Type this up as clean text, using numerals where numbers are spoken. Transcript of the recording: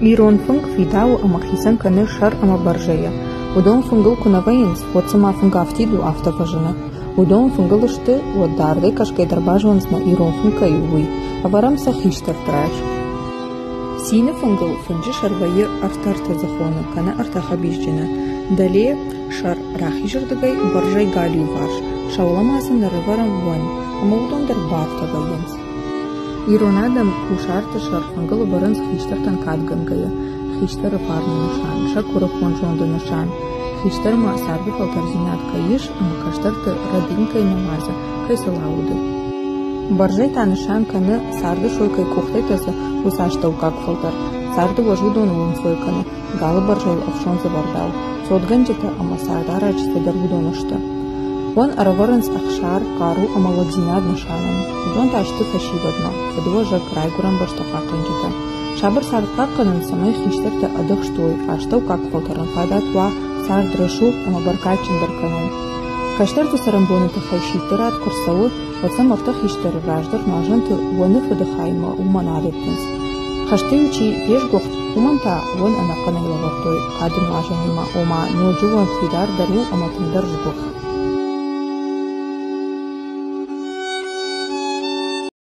Ирон фунг видау амахисан каны шар ама баржая. Удон фунгал кунаваинс, вот сама фунга автиду автоважена. Удон фунгалышты, вот дарды кашкай дарбажванс на ирон функа ювы, а варам сахиштар траш. Сина фунгал фунджи шарвайы артарта захона, кана артахабижджена. Далее шар рахижардагай баржай галью варш, шауламасын нарыварам ван, ама удон дарбарта ваинс. Иронадам ушарта шар фунгал баранс хиштартан кадгангая, хиштар парни нушан, шакура хонжонда нушан. Хиштар ма сарби фалтарзинат каиш, ама каштарта радинкай намаза, кай салауды. Баржай танышан каны сарды шойкай кухтайтаза усаштау как фалтар. Сарды важудон улынсой каны, галы баржай офшон забардау. Сотганджета ама сардара чистадар вудонышта. Вон араваранс ахшар кару ама лагзинад нышанан. Удон ташты фашивадма, фадуа жак райгуран баштахаканджета. Шабар сардкакканан самай хиштарта адах штой, аштау как фалтаран фадатва сар драшу ама баркачин дарканан. Каштарту сарамбоны тахайшитарат курсаву, вот сам автах хиштар раждар мажанты ваны фадахайма уманадетнес. Хаштеючи ежгохт уманта вон анаканайлавартой, кадын мажанима ома ноджуван фидар дару ама тындар жгох.